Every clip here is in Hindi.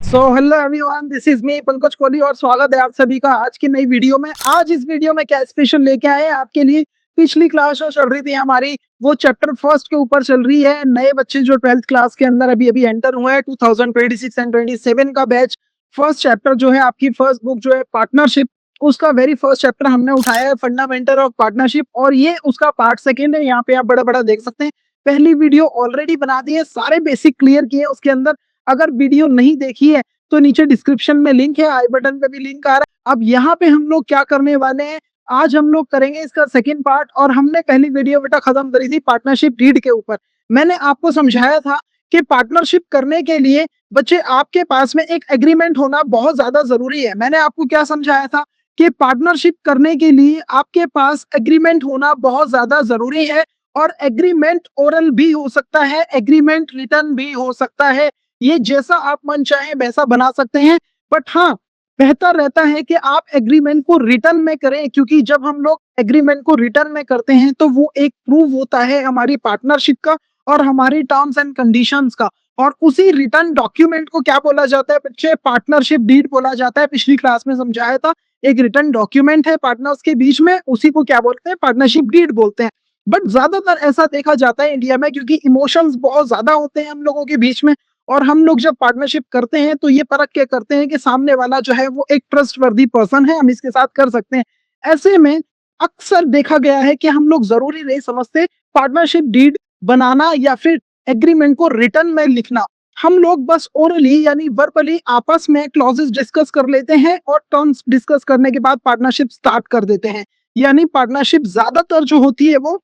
So hello everyone, this is me Pankaj Kohli और स्वागत है आप सभी का आज की नई वीडियो में। आज इस वीडियो में क्या स्पेशल लेके आए हैं आपके लिए। पिछली क्लास जो चल रही थी हमारी, वो चैप्टर फर्स्ट के ऊपर चल रही है। नए बच्चे जो 12th क्लास के अंदर अभी अभी एंटर हुए हैं, 2026 एंड 27 का बैच। फर्स्ट चैप्टर जो है आपकी फर्स्ट बुक जो है पार्टनरशिप, उसका वेरी फर्स्ट चैप्टर हमने उठाया है, फंडामेंटल ऑफ पार्टनरशिप, और ये उसका पार्ट सेकेंड है। यहाँ पे आप बड़ा बड़ा देख सकते हैं। पहली वीडियो ऑलरेडी बना दी है, सारे बेसिक क्लियर किए उसके अंदर। अगर वीडियो नहीं देखी है तो नीचे डिस्क्रिप्शन में लिंक है, आई बटन पे भी लिंक आ रहा है। अब यहाँ पे हम लोग क्या करने वाले हैं, आज हम लोग करेंगे इसका सेकंड पार्ट। और हमने पहली वीडियो बेटा खत्म करी थी पार्टनरशिप डीड के ऊपर। मैंने आपको समझाया था कि पार्टनरशिप करने के लिए बच्चे आपके पास में एक एग्रीमेंट होना बहुत ज्यादा जरूरी है। मैंने आपको क्या समझाया था कि पार्टनरशिप करने के लिए आपके पास एग्रीमेंट होना बहुत ज्यादा जरूरी है। और एग्रीमेंट ओरल भी हो सकता है, एग्रीमेंट रिटर्न भी हो सकता है। ये जैसा आप मन चाहे वैसा बना सकते हैं। बट हाँ, बेहतर रहता है कि आप एग्रीमेंट को रिटर्न में करें, क्योंकि जब हम लोग एग्रीमेंट को रिटर्न में करते हैं तो वो एक प्रूव होता है हमारी पार्टनरशिप का और हमारी टर्म्स एंड कंडीशंस का। और उसी रिटर्न डॉक्यूमेंट को क्या बोला जाता है बच्चे? पार्टनरशिप डीड बोला जाता है। पिछली क्लास में समझाया था, एक रिटर्न डॉक्यूमेंट है पार्टनर्स के बीच में, उसी को क्या बोलते हैं? पार्टनरशिप डीड बोलते हैं। बट ज्यादातर ऐसा देखा जाता है इंडिया में, क्योंकि इमोशंस बहुत ज्यादा होते हैं हम लोगों के बीच में, और हम लोग जब पार्टनरशिप करते हैं तो ये परख के करते हैं कि सामने वाला जो है वो एक ट्रस्टवर्दी पर्सन है, हम इसके साथ कर सकते हैं। ऐसे में अक्सर देखा गया है कि हम लोग जरूरी नहीं समझते पार्टनरशिप डीड बनाना या फिर एग्रीमेंट को रिटर्न में लिखना। हम लोग बस ओरली यानी वर्बली आपस में क्लॉजेस डिस्कस कर लेते हैं और टर्म्स डिस्कस करने के बाद पार्टनरशिप स्टार्ट कर देते हैं। यानी पार्टनरशिप ज्यादातर जो होती है वो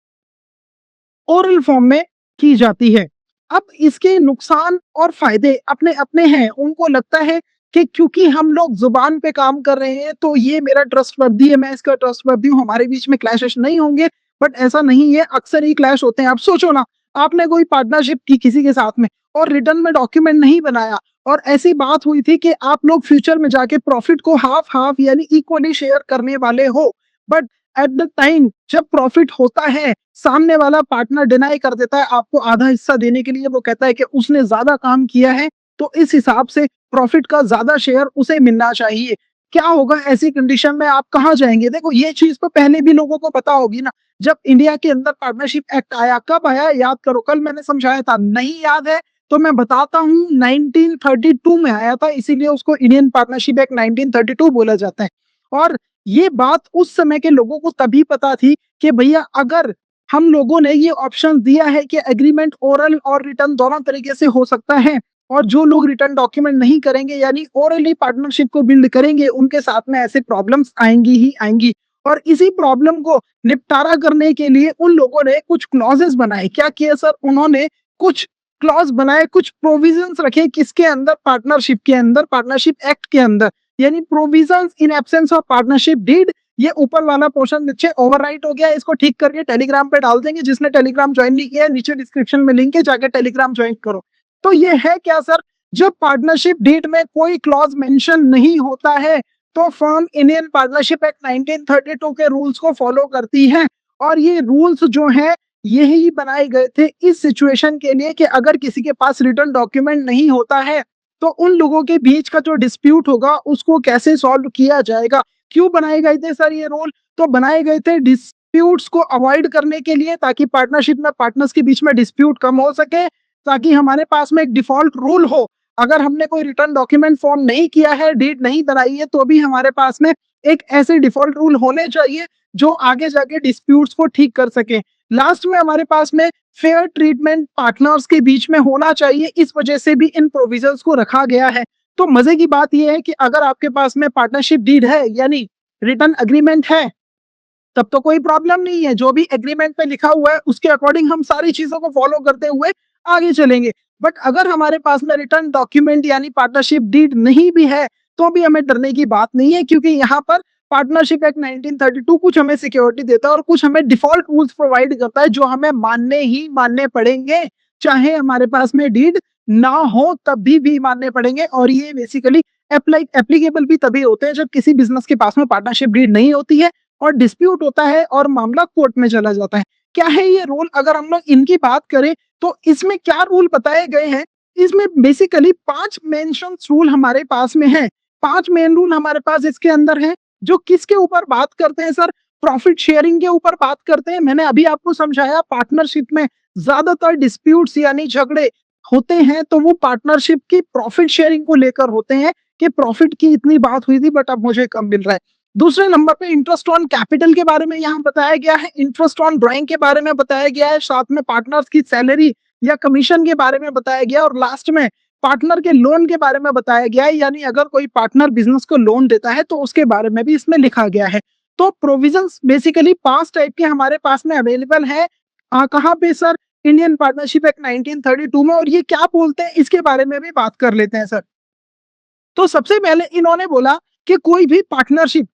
ओरल फॉर्म में की जाती है। अब इसके नुकसान और फायदे अपने अपने हैं। उनको लगता है कि क्योंकि हम लोग जुबान पे काम कर रहे हैं तो ये मेरा ट्रस्टवर्दी है, मैं इसका ट्रस्टवर्दी हूँ, हमारे बीच में क्लैशेस नहीं होंगे। बट ऐसा नहीं है, अक्सर ही क्लैश होते हैं। आप सोचो ना, आपने कोई पार्टनरशिप की किसी के साथ में और रिटर्न में डॉक्यूमेंट नहीं बनाया, और ऐसी बात हुई थी कि आप लोग फ्यूचर में जाके प्रॉफिट को हाफ हाफ यानी इक्वली शेयर करने वाले हो। बट एट द टाइम जब प्रॉफिट होता है, सामने वाला पार्टनर डिनाई कर देता है आपको आधा हिस्सा देने के लिए। वो कहता है कि उसने ज्यादा काम किया है तो इस हिसाब से प्रॉफिट का ज्यादा शेयर उसे मिलना चाहिए। क्या होगा ऐसी कंडीशन में? आप कहाँ जाएंगे? देखो, ये चीज तो पहले भी लोगों को पता होगी ना। जब इंडिया के अंदर पार्टनरशिप एक्ट आया, कब आया याद करो, कल मैंने समझाया था। नहीं याद है तो मैं बताता हूँ, 1932 में आया था, इसीलिए उसको इंडियन पार्टनरशिप एक्ट 1932 बोला जाता है। और ये बात उस समय के लोगों को तभी पता थी कि भैया अगर हम लोगों ने ये ऑप्शन दिया है कि एग्रीमेंट ओरल और रिटर्न दोनों तरीके से हो सकता है, और जो लोग रिटर्न डॉक्यूमेंट नहीं करेंगे यानी ओरली पार्टनरशिप को बिल्ड करेंगे, उनके साथ में ऐसे प्रॉब्लम्स आएंगी ही आएंगी। और इसी प्रॉब्लम को निपटारा करने के लिए उन लोगों ने कुछ क्लॉजेस बनाए। क्या किया सर? उन्होंने कुछ क्लॉज बनाए, कुछ प्रोविजंस रखे। किसके अंदर? पार्टनरशिप के अंदर, पार्टनरशिप एक्ट के अंदर। यानी provisions in absence of partnership deed. ये ऊपर वाला पोर्शन नीचे ओवरराइट हो गया, इसको ठीक करके टेलीग्राम पे डाल देंगे। जिसने टेलीग्राम ज्वाइन नहीं किया है, नीचे डिस्क्रिप्शन में लिंक है, जाके टेलीग्राम ज्वाइन करो। तो ये है क्या सर? जब पार्टनरशिप डीड में कोई क्लॉज मेंशन नहीं होता है तो फर्म इंडियन पार्टनरशिप एक्ट 1932 के रूल्स को फॉलो करती है। और ये रूल्स जो है यही बनाए गए थे इस सिचुएशन के लिए कि अगर किसी के पास रिटर्न डॉक्यूमेंट नहीं होता है तो उन लोगों के बीच का जो डिस्प्यूट होगा उसको कैसे सॉल्व किया जाएगा। क्यों बनाए गए थे सर ये रूल? तो बनाए गए थे डिस्प्यूट्स को अवॉइड करने के लिए, ताकि पार्टनरशिप में पार्टनर्स के बीच में डिस्प्यूट कम हो सके, ताकि हमारे पास में एक डिफॉल्ट रूल हो। अगर हमने कोई रिटर्न डॉक्यूमेंट फॉर्म नहीं किया है, डीड नहीं बनाई है, तो भी हमारे पास में एक ऐसे डिफॉल्ट रूल होने चाहिए जो आगे जाके डिस्प्यूट्स को ठीक कर सके। लास्ट में हमारे पास में फेयर ट्रीटमेंट पार्टनर्स के बीच में होना चाहिए, इस वजह से भी इन प्रोविजंस को रखा गया है। तो मजे की बात यह है कि अगर आपके पास में पार्टनरशिप डीड है यानी रिटर्न अग्रीमेंट है, तब तो कोई प्रॉब्लम नहीं है। जो भी एग्रीमेंट पे लिखा हुआ है उसके अकॉर्डिंग हम सारी चीजों को फॉलो करते हुए आगे चलेंगे। बट अगर हमारे पास में रिटर्न डॉक्यूमेंट यानी पार्टनरशिप डीड नहीं भी है तो भी हमें डरने की बात नहीं है, क्योंकि यहाँ पर पार्टनरशिप एक्ट 1932 कुछ हमें सिक्योरिटी देता है और कुछ हमें डिफॉल्ट रूल्स प्रोवाइड करता है जो हमें मानने ही मानने पड़ेंगे। चाहे हमारे पास में डीड ना हो तब भी मानने पड़ेंगे। और ये बेसिकली एप्लीकेबल भी तभी होते हैं जब किसी बिजनेस के पास में पार्टनरशिप डीड नहीं होती है और डिस्प्यूट होता है और मामला कोर्ट में चला जाता है। क्या है ये रूल? अगर हम लोग इनकी बात करें तो इसमें क्या रूल बताए गए हैं इसमें बेसिकली 5 मेंशन्स रूल हमारे पास में है। 5 मेन रूल हमारे पास इसके अंदर है, जो किसके ऊपर बात करते हैं सर? प्रॉफिट शेयरिंग के ऊपर बात करते हैं। मैंने अभी आपको समझाया पार्टनरशिप में ज्यादातर डिस्प्यूट्स यानी झगड़े होते हैं तो वो पार्टनरशिप की प्रॉफिट शेयरिंग को लेकर होते हैं कि प्रॉफिट की इतनी बात हुई थी बट अब मुझे कम मिल रहा है। दूसरे नंबर पे इंटरेस्ट ऑन कैपिटल के बारे में यहाँ बताया गया है, इंटरेस्ट ऑन ड्राइंग के बारे में बताया गया है, साथ में पार्टनर्स की सैलरी या कमीशन के बारे में बताया गया और लास्ट में पार्टनर के लोन के बारे में बताया गया है, यानी अगर कोई पार्टनर बिजनेस को लोन देता है तो उसके बारे में भी इसमें लिखा गया है। तो प्रोविजंस बेसिकली 5 टाइप के हमारे पास में अवेलेबल है। कहाँ पे सर? इंडियन पार्टनरशिप एक्ट 1932 में। और ये क्या बोलते हैं इसके बारे में भी बात कर लेते हैं सर। तो सबसे पहले इन्होंने बोला कि कोई भी पार्टनरशिप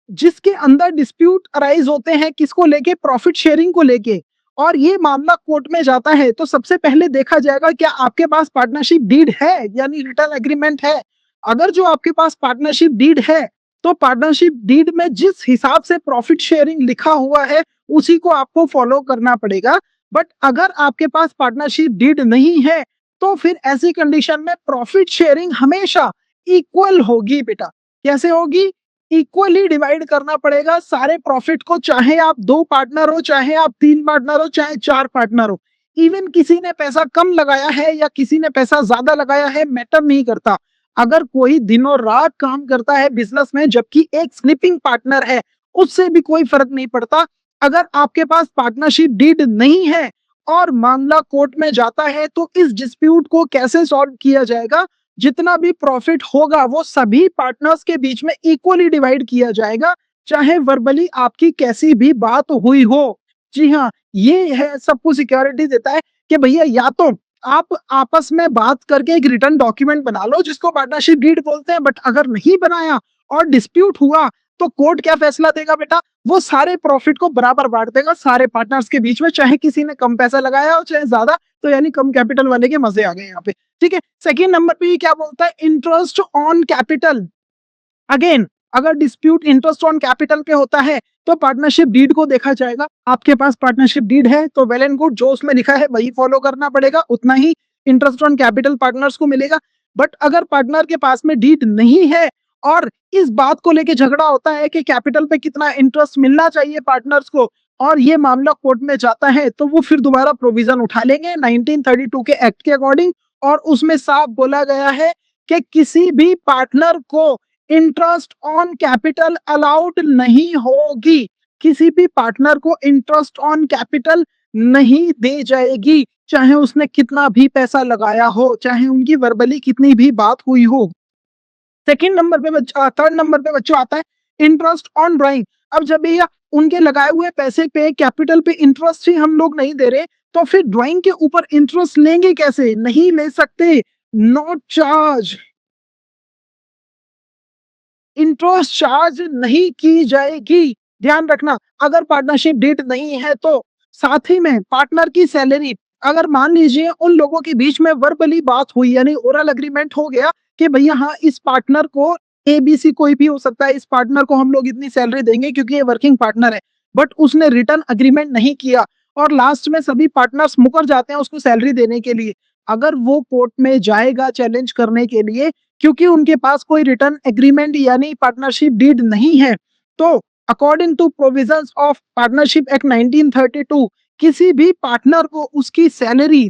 जिसके अंदर डिस्प्यूट अराइज होते हैं किसको लेके? प्रॉफिट शेयरिंग को लेके, और ये मामला कोर्ट में जाता है तो सबसे पहले देखा जाएगा क्या आपके पास पार्टनरशिप डीड है यानी रिटर्न एग्रीमेंट है। अगर जो आपके पास पार्टनरशिप डीड है तो पार्टनरशिप डीड में जिस हिसाब से प्रॉफिट शेयरिंग लिखा हुआ है उसी को आपको फॉलो करना पड़ेगा। बट अगर आपके पास पार्टनरशिप डीड नहीं है तो फिर ऐसी कंडीशन में प्रॉफिट शेयरिंग हमेशा इक्वल होगी बेटा। कैसे होगी? इक्वली डिवाइड करना पड़ेगा सारे प्रॉफिट को, चाहे आप 2 पार्टनर हो, चाहे आप 3 पार्टनर हो, चाहे 4 पार्टनर हो। इवन किसी ने पैसा कम लगाया है या किसी ने पैसा ज्यादा लगाया है मैटर नहीं करता। अगर कोई दिनों रात काम करता है बिजनेस में जबकि एक स्लीपिंग पार्टनर है उससे भी कोई फर्क नहीं पड़ता। अगर आपके पास पार्टनरशिप डीड नहीं है और मामला कोर्ट में जाता है तो इस डिस्प्यूट को कैसे सॉल्व किया जाएगा? जितना भी प्रॉफिट होगा वो सभी पार्टनर्स के बीच में इक्वली डिवाइड किया जाएगा, चाहे वर्बली आपकी कैसी भी बात हुई हो। जी हाँ, ये है सबको सिक्योरिटी देता है कि भैया या तो आप आपस में बात करके एक रिटर्न डॉक्यूमेंट बना लो जिसको पार्टनरशिप डीड बोलते हैं, बट अगर नहीं बनाया और डिस्प्यूट हुआ तो कोर्ट क्या फैसला देगा बेटा? वो सारे प्रॉफिट को बराबर बांट देगा सारे पार्टनर्स के बीच में, चाहे किसी ने कम पैसा लगाया हो चाहे ज्यादा। तो यानी कम कैपिटल वाले के मजे आ गए यहाँ पे। ठीक है। सेकेंड नंबर पे ये क्या बोलता है? Interest on capital. अगेन अगर डिस्प्यूट इंटरेस्ट ऑन कैपिटल पे होता है तो पार्टनरशिप डीड को देखा जाएगा। आपके पास पार्टनरशिप डीड है तो वेल एंड गुड, जो उसमें लिखा है वही फॉलो करना पड़ेगा, उतना ही इंटरेस्ट ऑन कैपिटल पार्टनर्स को मिलेगा। बट अगर पार्टनर के पास में डीड नहीं है और इस बात को लेके झगड़ा होता है कि कैपिटल पे कितना इंटरेस्ट मिलना चाहिए पार्टनर्स को और ये मामला कोर्ट में जाता है तो वो फिर दोबारा प्रोविजन उठा लेंगे 1932 के एक्ट के अकॉर्डिंग। और उसमें साफ बोला गया है कि किसी भी पार्टनर को इंटरेस्ट ऑन कैपिटल अलाउड नहीं होगी। किसी भी पार्टनर को इंटरेस्ट ऑन कैपिटल नहीं दी जाएगी, चाहे उसने कितना भी पैसा लगाया हो, चाहे उनकी वर्बली कितनी भी बात हुई हो। सेकंड नंबर पे थर्ड नंबर पे बच्चों आता है इंटरेस्ट ऑन ड्राइंग। अब जब भैया उनके लगाए हुए पैसे पे कैपिटल पे इंटरेस्ट ही हम लोग नहीं दे रहे तो फिर ड्राइंग के ऊपर इंटरेस्ट लेंगे कैसे? नहीं ले सकते। नो चार्ज, इंटरेस्ट चार्ज नहीं की जाएगी। ध्यान रखना, अगर पार्टनरशिप डीड नहीं है तो साथ ही में पार्टनर की सैलरी, अगर मान लीजिए उन लोगों के बीच में वर्बली बात हुई यानी ओरल एग्रीमेंट हो गया कि भैया हाँ इस पार्टनर को एबीसी कोई भी हो सकता है, इस पार्टनर को हम लोग इतनी सैलरी देंगे क्योंकि ये वर्किंग पार्टनर है, बट उसने रिटर्न अग्रीमेंट नहीं किया और लास्ट में सभी पार्टनर्स मुकर जाते हैं उसको सैलरी देने के लिए। अगर वो कोर्ट में जाएगा चैलेंज करने के लिए क्योंकि उनके पास कोई रिटर्न एग्रीमेंट यानी पार्टनरशिप डीड नहीं है, तो according to provisions of partnership act 1932 किसी भी पार्टनर को उसकी सैलरी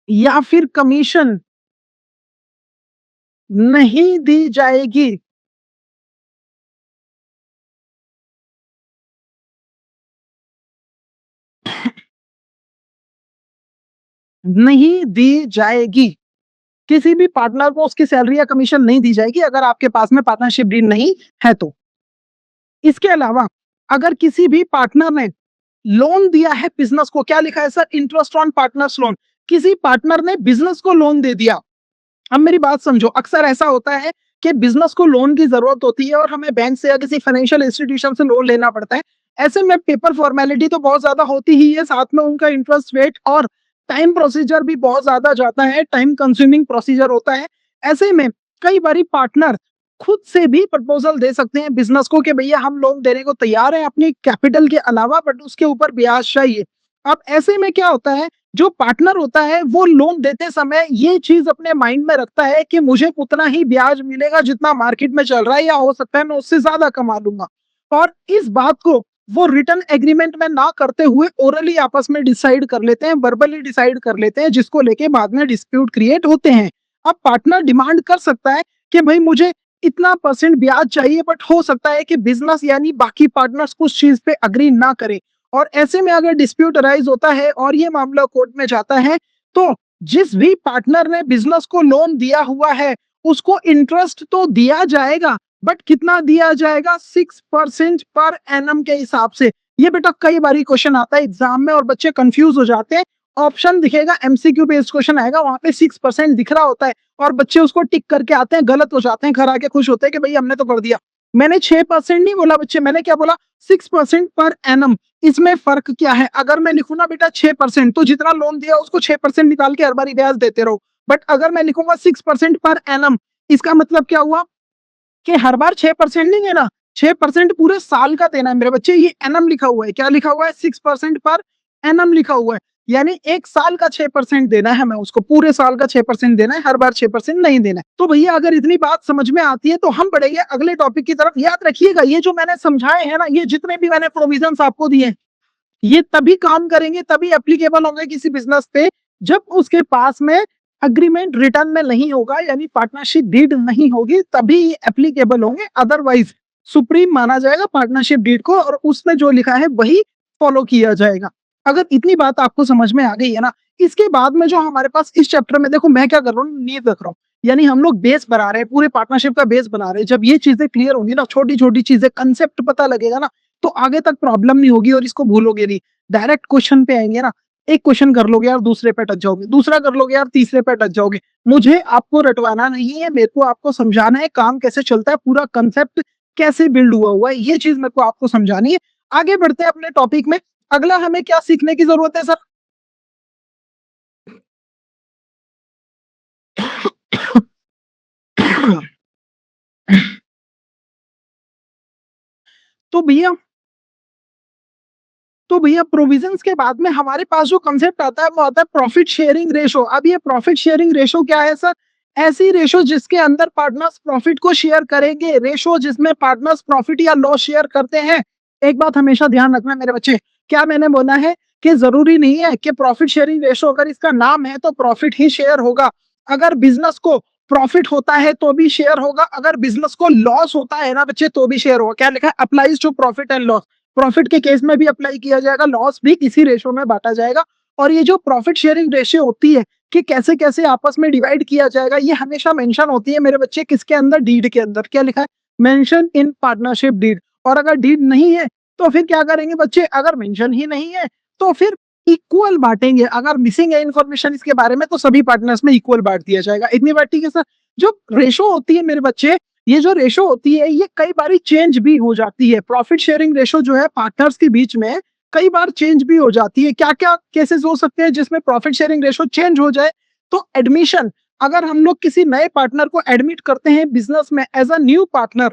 या फिर कमीशन नहीं दी जाएगी। नहीं दी जाएगी। किसी भी पार्टनर को उसकी सैलरी या कमीशन नहीं दी जाएगी अगर आपके पास में पार्टनरशिप डीड नहीं है तो। इसके अलावा अगर किसी भी पार्टनर ने लोन दिया है बिजनेस को, क्या लिखा है sir? Interest on partners loan. किसी पार्टनर ने बिजनेस को लोन दे दिया। अब मेरी बात समझो, अक्सर ऐसा होता है कि बिजनेस को लोन की जरूरत होती है और हमें बैंक से या किसी फाइनेंशियल इंस्टीट्यूशन से लोन लेना पड़ता है। ऐसे में पेपर फॉर्मेलिटी तो बहुत ज्यादा होती ही है, साथ में उनका इंटरेस्ट रेट और टाइम प्रोसीजर भी बहुत ज्यादा जाता है, टाइम कंज्यूमिंग प्रोसीजर होता है। ऐसे में कई बारी पार्टनर खुद से भी प्रपोजल दे सकते हैं बिजनेस को कि भैया हम लोन देने को तैयार हैं अपनी कैपिटल के अलावा, बट उसके ऊपर ब्याज चाहिए। अब ऐसे में क्या होता है, जो पार्टनर होता है वो लोन देते समय ये चीज अपने माइंड में रखता है कि मुझे उतना ही ब्याज मिलेगा जितना मार्केट में चल रहा है, या हो सकता है मैं उससे ज्यादा कमा लूंगा। और इस बात को वो रिटर्न एग्रीमेंट में ना करते हुए ओरली आपस में डिसाइड कर लेते हैं, वर्बली डिसाइड कर लेते हैं, जिसको लेके बाद में डिस्प्यूट क्रिएट होते हैं। अब पार्टनर डिमांड कर सकता है कि भाई मुझे इतना परसेंट ब्याज चाहिए, बट हो सकता है कि बिजनेस यानी बाकी पार्टनर्स कुछ चीज पे अग्री ना करें। और ऐसे में अगर डिस्प्यूट अराइज होता है और ये मामला कोर्ट में जाता है, तो जिस भी पार्टनर ने बिजनेस को लोन दिया हुआ है उसको इंटरेस्ट तो दिया जाएगा, बट कितना दिया जाएगा? 6% पर एनम के हिसाब से। ये बेटा कई बार क्वेश्चन आता है एग्जाम में और बच्चे कंफ्यूज हो जाते हैं। ऑप्शन दिखेगा, एमसीक्यू बेस्ड क्वेश्चन आएगा, वहां पे 6% दिख रहा होता है और बच्चे उसको टिक करके आते हैं, गलत हो जाते हैं, घर आके खुश होते हैं कि भाई हमने तो कर दिया। मैंने 6% नहीं बोला बच्चे, मैंने क्या बोला? 6% पर एनम। इसमें फर्क क्या है? अगर मैं लिखूं ना बेटा 6%, तो जितना लोन दिया उसको 6% निकाल के हर बार ब्याज देते रहो। बट अगर मैं लिखूंगा 6% पर एनम, इसका मतलब क्या हुआ कि हर बार 6% नहीं देना, 6% पूरे साल का देना है मेरे बच्चे। ये एनम लिखा हुआ है, क्या लिखा हुआ है? 6% पर एनम लिखा हुआ है, यानी एक साल का 6% देना है, मैं उसको पूरे साल का 6% देना है, हर बार 6% नहीं देना है। तो भैया अगर इतनी बात समझ में आती है तो हम बढ़ेंगे अगले टॉपिक की तरफ। याद रखिएगा ये जो मैंने समझाए हैं ना, ये जितने भी मैंने प्रोविजन आपको दिए, ये तभी काम करेंगे, तभी एप्लीकेबल होंगे किसी बिजनेस पे, जब उसके पास में अग्रीमेंट रिटर्न में नहीं होगा, यानी पार्टनरशिप डीड नहीं होगी, तभी एप्लीकेबल होंगे। अदरवाइज सुप्रीम माना जाएगा पार्टनरशिप डीड को और उसमें जो लिखा है वही फॉलो किया जाएगा। अगर इतनी बात आपको समझ में आ गई है ना, इसके बाद में जो हमारे पास इस चैप्टर में, देखो मैं क्या कर रहा हूँ, नींव रख रहा हूँ, यानी हम लोग बेस बना रहे हैं, पूरे पार्टनरशिप का बेस बना रहे हैं। जब ये चीजें क्लियर होंगी ना, छोटी छोटी चीजें, कंसेप्ट पता लगेगा ना, तो आगे तक प्रॉब्लम नहीं होगी और इसको भूलोगे नहीं। डायरेक्ट क्वेश्चन पे आएंगे ना, एक क्वेश्चन कर लोगे यार, दूसरे पे टच जाओगे, दूसरा कर लोगे यार, तीसरे पे टच जाओगे। मुझे आपको रटवाना नहीं है, मेरे को आपको समझाना है काम कैसे चलता है, पूरा कंसेप्ट कैसे बिल्ड हुआ है, ये चीज मेरे को आपको समझानी है। आगे बढ़ते हैं अपने टॉपिक में। अगला हमें क्या सीखने की जरूरत है सर? तो भैया तो भैया प्रोविजंस के बाद में हमारे पास जो कंसेप्ट आता है वो आता है प्रॉफिट शेयरिंग रेशो। अब ये प्रॉफिट शेयरिंग रेशो क्या है सर? ऐसी रेशो जिसके अंदर पार्टनर्स प्रॉफिट को शेयर करेंगे, रेशो जिसमें पार्टनर्स प्रॉफिट या लॉस शेयर करते हैं। एक बात हमेशा ध्यान रखना मेरे बच्चे, क्या मैंने बोला है कि जरूरी नहीं है कि प्रॉफिट शेयरिंग रेशो अगर इसका नाम है तो प्रॉफिट ही शेयर होगा। अगर बिजनेस को प्रॉफिट होता है तो भी शेयर होगा, अगर बिजनेस को लॉस होता है ना बच्चे तो भी शेयर होगा। क्या लिखा है? Applies to profit and loss. Profit के केस में भी अप्लाई किया जाएगा, लॉस भी इसी रेशो में बांटा जाएगा। और ये जो प्रॉफिट शेयरिंग रेशियो होती है कि कैसे कैसे आपस में डिवाइड किया जाएगा, ये हमेशा मेंशन होती है मेरे बच्चे, किसके अंदर? डीड के अंदर। क्या लिखा है? Mention in partnership deed. और अगर डीड नहीं है तो फिर क्या करेंगे बच्चे? अगर मेंशन ही नहीं है तो फिर इक्वल बांटेंगे। अगर मिसिंग है इन्फॉर्मेशन इसके बारे में तो सभी पार्टनर्स में इक्वल बांट दिया जाएगा। इतनी बात ठीक है सर? जो रेशो होती है मेरे बच्चे, ये जो रेशो होती है ये कई बार चेंज भी हो जाती है। प्रॉफिट शेयरिंग रेशो जो है पार्टनर्स के बीच में कई बार चेंज भी हो जाती है। क्या क्या केसेस हो सकते हैं जिसमें प्रॉफिट शेयरिंग रेशो चेंज हो जाए? तो एडमिशन, अगर हम लोग किसी नए पार्टनर को एडमिट करते हैं बिजनेस में एज अ न्यू पार्टनर,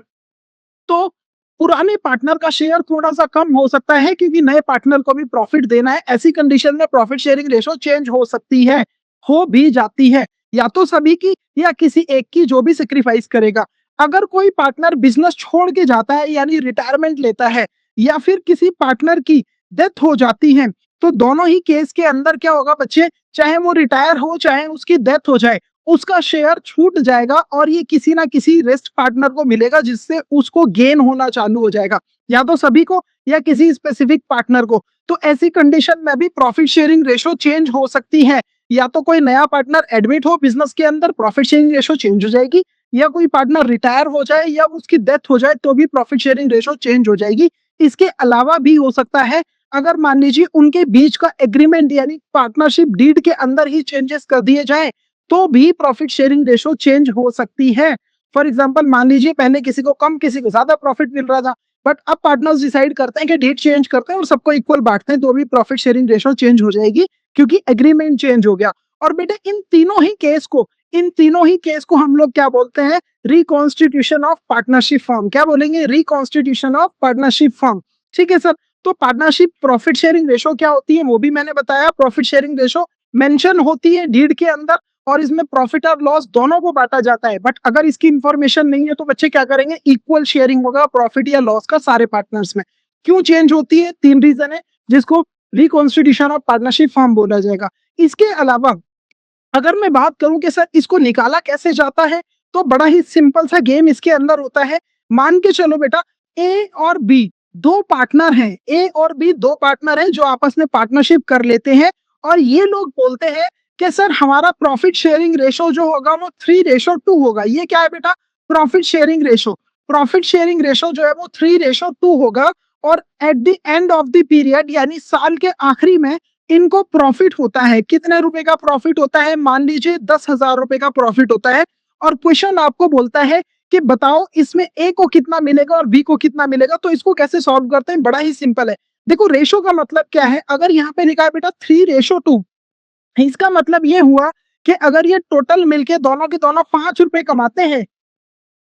तो पुराने पार्टनर का शेयर थोड़ा सा कम हो सकता है क्योंकि नए पार्टनर को भी प्रॉफिट देना है। ऐसी कंडीशन में प्रॉफिट शेयरिंग रेशो चेंज हो सकती है, हो भी जाती है, या तो सभी की या किसी एक की, जो भी सेक्रीफाइस करेगा। अगर कोई पार्टनर बिजनेस छोड़ के जाता है यानी रिटायरमेंट लेता है, या फिर किसी पार्टनर की डेथ हो जाती है, तो दोनों ही केस के अंदर क्या होगा बच्चे? चाहे वो रिटायर हो चाहे उसकी डेथ हो जाए, उसका शेयर छूट जाएगा और ये किसी ना किसी रेस्ट पार्टनर को मिलेगा, जिससे उसको गेन होना चालू हो जाएगा, या तो सभी को या किसी स्पेसिफिक पार्टनर को। तो ऐसी कंडीशन में भी प्रॉफिट शेयरिंग रेशो चेंज हो सकती है। या तो कोई नया पार्टनर एडमिट हो बिजनेस के अंदर, प्रॉफिट शेयरिंग रेशो चेंज हो जाएगी, या कोई पार्टनर रिटायर हो जाए या उसकी डेथ हो जाए तो भी प्रॉफिट शेयरिंग रेशो चेंज हो जाएगी। इसके अलावा भी हो सकता है, अगर मान लीजिए उनके बीच का एग्रीमेंट यानी पार्टनरशिप डीड के अंदर ही चेंजेस कर दिए जाए, तो भी प्रॉफिट शेयरिंग रेशो चेंज हो सकती है। फॉर एग्जाम्पल मान लीजिए पहले किसी को कम किसी को ज्यादा प्रॉफिट मिल रहा था, बट अब पार्टनर्स डिसाइड करते हैं कि डेट चेंज करते हैं और सबको इक्वल बांटते हैं, तो भी प्रॉफिट शेयरिंग रेशो चेंज हो जाएगी क्योंकि एग्रीमेंट चेंज हो गया। और बेटे इन तीनों ही केस को हम लोग क्या बोलते हैं? Reconstitution of partnership form. क्या बोलेंगे? Reconstitution of partnership form. ठीक है सर? तो पार्टनरशिप प्रॉफिट शेयरिंग रेशो क्या होती है वो भी मैंने बताया। प्रॉफिट शेयरिंग रेशो मेंशन होती है डीड के अंदर और इसमें प्रॉफिट और लॉस दोनों को बांटा जाता है। बट अगर इसकी इंफॉर्मेशन नहीं है तो बच्चे क्या करेंगे, इक्वल शेयरिंग होगा प्रॉफिट या लॉस का सारे पार्टनर्स में। क्यों चेंज होती है, 3 रीजन है जिसको रिकॉन्स्टिट्यूशन ऑफ पार्टनरशिप फॉर्म बोला जाएगा। इसके अलावा अगर मैं बात करूं कि सर इसको निकाला कैसे जाता है, तो बड़ा ही सिंपल सा गेम इसके अंदर होता है। मान के चलो बेटा ए और बी दो पार्टनर हैं, ए और बी दो पार्टनर हैं जो आपस में पार्टनरशिप कर लेते हैं और ये लोग बोलते हैं कि सर हमारा प्रॉफिट शेयरिंग रेशो जो होगा वो 3:2 होगा। ये क्या है बेटा, profit sharing ratio. Profit sharing ratio जो है वो 3:2 होगा और at the end of the period यानी साल के आखिरी में इनको प्रॉफिट होता है। कितने रुपए का प्रॉफिट होता है, मान लीजिए 10,000 रुपए का प्रॉफिट होता है और क्वेश्चन आपको बोलता है कि बताओ इसमें ए को कितना मिलेगा और बी को कितना मिलेगा। तो इसको कैसे सॉल्व करते हैं, बड़ा ही सिंपल है। देखो रेशो का मतलब क्या है, अगर यहाँ पे लिखा है बेटा 3:2, इसका मतलब ये हुआ कि अगर ये टोटल मिलके दोनों के दोनों 5 रुपए कमाते हैं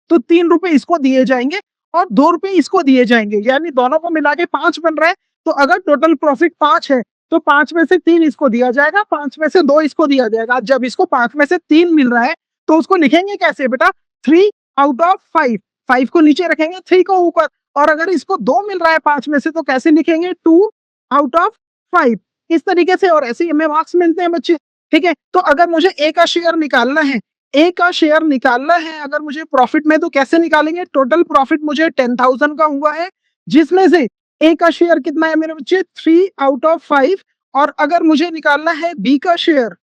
तो 3 रुपए इसको दिए जाएंगे और 2 रुपए इसको दिए जाएंगे, यानी दोनों को मिला के 5 बन रहा है। तो अगर टोटल प्रॉफिट 5 है तो 5 में से 3 इसको दिया जाएगा, 5 में से 2 इसको दिया जाएगा। जब इसको 5 में से 3 मिल रहा है तो उसको लिखेंगे कैसे बेटा, 3/5। 5 को नीचे रखेंगे, 3 को ऊपर। और अगर इसको 2 मिल रहा है 5 में से तो कैसे लिखेंगे, 2/5। इस तरीके से और ऐसे ही हमें मार्क्स मिलते हैं बच्चे। ठीक है, तो अगर मुझे ए का शेयर निकालना है, ए का शेयर निकालना है अगर मुझे प्रॉफिट में, तो कैसे निकालेंगे, टोटल प्रॉफिट मुझे 10,000 का हुआ है जिसमें से ए का शेयर कितना है मेरे बच्चे, 3/5। और अगर मुझे निकालना है बी का शेयर,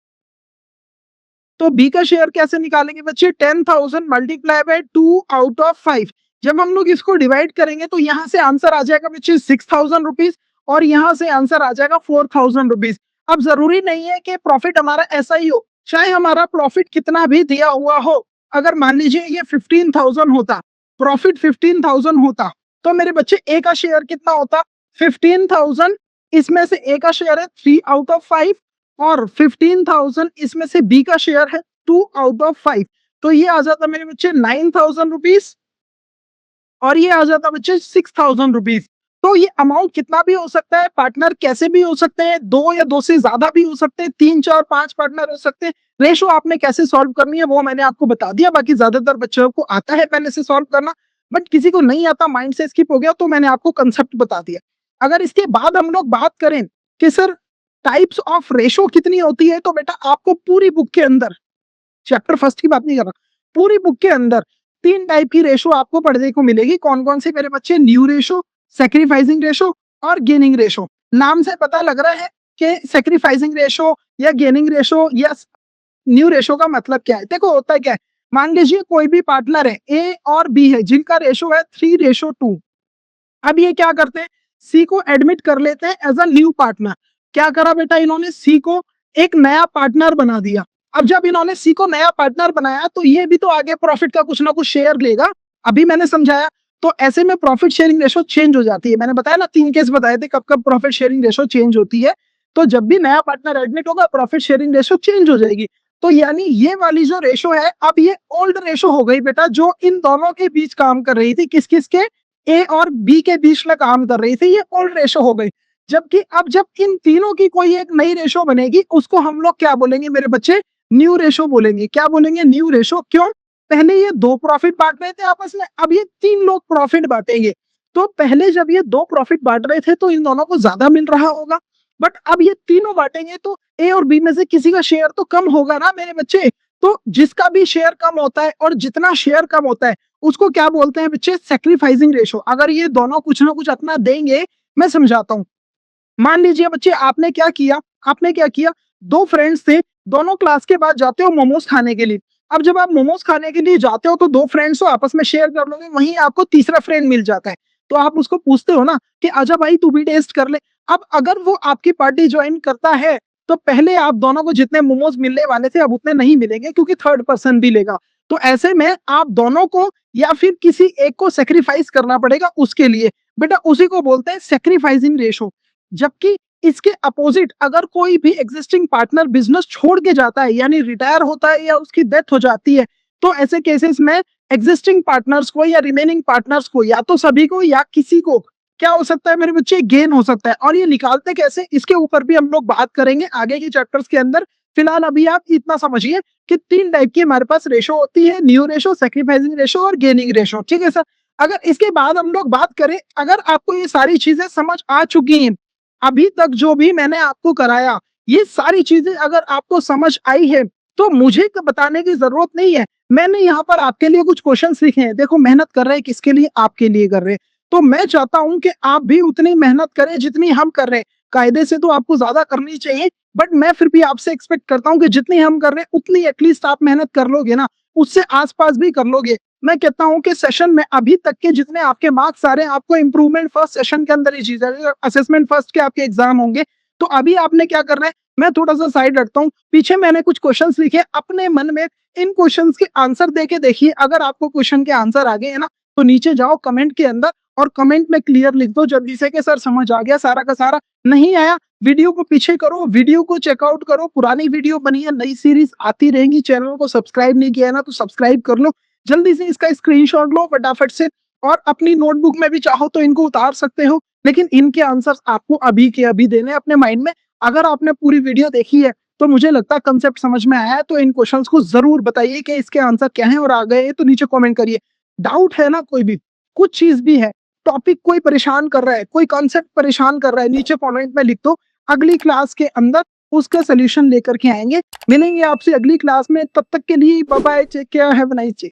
तो बी का शेयर कैसे निकालेंगे बच्चे, 10,000 मल्टीप्लाई बाय 2/5। जब हम लोग इसको डिवाइड करेंगे तो यहाँ से आंसर आ जाएगा बच्चे 6,000 रुपीज और यहाँ से आंसर आ जाएगा 4,000 रुपीज। अब जरूरी नहीं है कि प्रॉफिट हमारा ऐसा ही हो, चाहे हमारा प्रॉफिट कितना भी दिया हुआ हो। अगर मान लीजिए ये 15,000 होता, प्रॉफिट 15,000 होता, तो मेरे बच्चे ए का शेयर कितना होता, 15,000। इसमें से ए का शेयर है 3/5 और 15,000 इसमें से बी का शेयर है 2/5। तो ये आ जाता मेरे बच्चे 9,000 रुपीज और ये आ जाता बच्चे 6,000 रुपीज। तो ये अमाउंट कितना भी हो सकता है, पार्टनर कैसे भी हो सकते हैं, 2 या 2 से ज्यादा भी हो सकते हैं, 3, 4, 5 पार्टनर हो सकते हैं। रेशो आपने कैसे सॉल्व करनी है वो मैंने आपको बता दिया। बाकी ज्यादातर बच्चों को आता है पहले से सॉल्व करना, बट किसी को नहीं आता, माइंड से स्किप हो गया, तो मैंने आपको कंसेप्ट बता दिया। अगर इसके बाद हम लोग बात करें कि सर टाइप्स ऑफ रेशो कितनी होती है, तो बेटा आपको पूरी बुक के अंदर, चैप्टर फर्स्ट की बात नहीं कर रहा, पूरी बुक के अंदर 3 टाइप की रेशो आपको पढ़ने को मिलेगी। कौन कौन सी मेरे बच्चे, न्यू रेशो, सेक्रीफाइसिंग रेशो और गेनिंग रेशो। नाम से पता लग रहा है कि सेक्रीफाइसिंग रेशो या गेनिंग रेशो या न्यू रेशो का मतलब क्या है। देखो होता है क्या है, मान लीजिए कोई भी पार्टनर है ए और बी है जिनका रेशो है 3:2। अब ये क्या करते हैं, सी को एडमिट कर लेते हैं एज अ न्यू पार्टनर। क्या करा बेटा इन्होंने, सी को एक नया पार्टनर बना दिया। अब जब इन्होंने सी को नया पार्टनर बनाया तो ये भी तो आगे प्रॉफिट का कुछ ना कुछ शेयर लेगा, अभी मैंने समझाया। तो ऐसे में प्रॉफिट शेयरिंग रेशो चेंज हो जाती है। मैंने बताया ना 3 केस बताए थे कब कब प्रॉफिट शेयरिंग रेशो चेंज होती है। तो जब भी नया पार्टनर एडमिट होगा प्रॉफिट शेयरिंग रेशो चेंज हो जाएगी। तो यानी ये वाली जो रेशो है अब ये ओल्ड रेशो हो गई बेटा, जो इन दोनों के बीच काम कर रही थी, किस किस के, ए और बी के बीच में काम कर रही थी, ये ओल्ड रेशो हो गई। जबकि अब जब इन तीनों की कोई एक नई रेशो बनेगी उसको हम लोग क्या बोलेंगे मेरे बच्चे, न्यू रेशो बोलेंगे। क्या बोलेंगे, न्यू रेशो। क्यों, पहले ये 2 प्रॉफिट बांट रहे थे आपस में, अब ये 3 लोग प्रॉफिट बांटेंगे। तो पहले जब ये 2 प्रॉफिट बांट रहे थे तो इन दोनों को ज्यादा मिल रहा होगा, बट अब ये तीनों बांटेंगे तो ए और बी में से किसी का शेयर तो कम होगा ना मेरे बच्चे। तो जिसका भी शेयर कम होता है और जितना शेयर कम होता है उसको क्या बोलते हैं बच्चे, सेक्रीफाइसिंग रेशो। अगर ये दोनों कुछ ना कुछ अपना देंगे, मैं समझाता हूँ। मान लीजिए बच्चे आपने क्या किया, आपने क्या किया, 2 फ्रेंड्स थे, दोनों क्लास के बाद जाते हो मोमोज खाने के लिए। अब जब आप मोमोज खाने के लिए जाते हो तो 2 फ्रेंड्स को आपस में शेयर कर लोगे, वहीं आपको तीसरा फ्रेंड मिल जाता है। तो आप उसको पूछते हो ना कि आजा भाई तू भी टेस्ट कर ले। अब अगर वो आपकी पार्टी ज्वाइन करता है तो पहले आप दोनों को जितने मोमोज मिलने वाले थे अब उतने नहीं मिलेंगे क्योंकि थर्ड पर्सन भी लेगा। तो ऐसे में आप दोनों को या फिर किसी एक को सेक्रीफाइस करना पड़ेगा उसके लिए, बेटा उसी को बोलते हैं सेक्रीफाइसिंग रेशो। जबकि इसके अपोजिट अगर कोई भी एग्जिस्टिंग पार्टनर बिजनेस छोड़ के जाता है यानी रिटायर होता है या उसकी डेथ हो जाती है, तो ऐसे केसेस में एग्जिस्टिंग पार्टनर्स को या रिमेनिंग पार्टनर्स को या तो सभी को या किसी को क्या हो सकता है मेरे बच्चे, गेन हो सकता है। और ये निकालते कैसे, इसके ऊपर भी हम लोग बात करेंगे आगे के चैप्टर्स के अंदर। फिलहाल अभी आप इतना समझिए कि 3 टाइप की हमारे पास रेशो होती है, न्यू रेशो, सैक्रिफाइसिंग रेशो और गेनिंग रेशो, ठीक है सर। अगर इसके बाद हम लोग बात करें, अगर आपको ये सारी चीजें समझ आ चुकी हैं, अभी तक जो भी मैंने आपको कराया, ये सारी चीजें अगर आपको समझ आई है, तो मुझे बताने की जरूरत नहीं है। मैंने यहाँ पर आपके लिए कुछ क्वेश्चन लिखे हैं। देखो, मेहनत कर रहे हैं किसके लिए, आपके लिए कर रहे हैं। तो मैं चाहता हूं कि आप भी उतनी मेहनत करें जितनी हम कर रहे हैं। कायदे से तो आपको ज्यादा करनी चाहिए, बट मैं फिर भी आपसे एक्सपेक्ट करता हूं कि जितनी हम कर रहे हैं उतनी एटलीस्ट आप मेहनत कर लोगे ना, उससे आसपास भी कर लोगे। मैं कहता हूं कि सेशन में अभी तक के जितने आपके मार्क्स आ रहे हैं, आपको इंप्रूवमेंट फर्स्ट सेशन के अंदर ही चीज है। असेसमेंट फर्स्ट के आपके एग्जाम होंगे, तो अभी आपने क्या करना है, मैं थोड़ा सा साइड रखता हूँ, पीछे मैंने कुछ क्वेश्चंस लिखे अपने मन में। इन क्वेश्चंस के आंसर देके देखिए, अगर आपको क्वेश्चन के आंसर आ गए है ना, तो नीचे जाओ कमेंट के अंदर और कमेंट में क्लियर लिख दो जल्दी से कि सर समझ आ गया सारा का सारा। नहीं आया, वीडियो को पीछे करो, वीडियो को चेकआउट करो, पुरानी वीडियो बनी है, नई सीरीज आती रहेंगी। चैनल को सब्सक्राइब नहीं किया है ना, तो सब्सक्राइब कर लो। जल्दी से इसका स्क्रीनशॉट लो फटाफट से, और अपनी नोटबुक में भी चाहो तो इनको उतार सकते हो, लेकिन इनके आंसर्स आपको अभी के अभी देने अपने माइंड में। अगर आपने पूरी वीडियो देखी है, तो मुझे लगता है कंसेप्ट समझ में आया है। तो इन क्वेश्चंस को जरूर बताइए कि इसके आंसर क्या है, और आ गए तो नीचे कमेंट करिए। डाउट है ना कोई भी, कुछ चीज भी है, टॉपिक कोई परेशान कर रहा है, कोई कॉन्सेप्ट परेशान कर रहा है, नीचे कमेंट में लिख दो। अगली क्लास के अंदर उसका सोल्यूशन लेकर के आएंगे। मिलेंगे आपसे अगली क्लास में, तब तक के लिए bye bye, take care, have a nice day.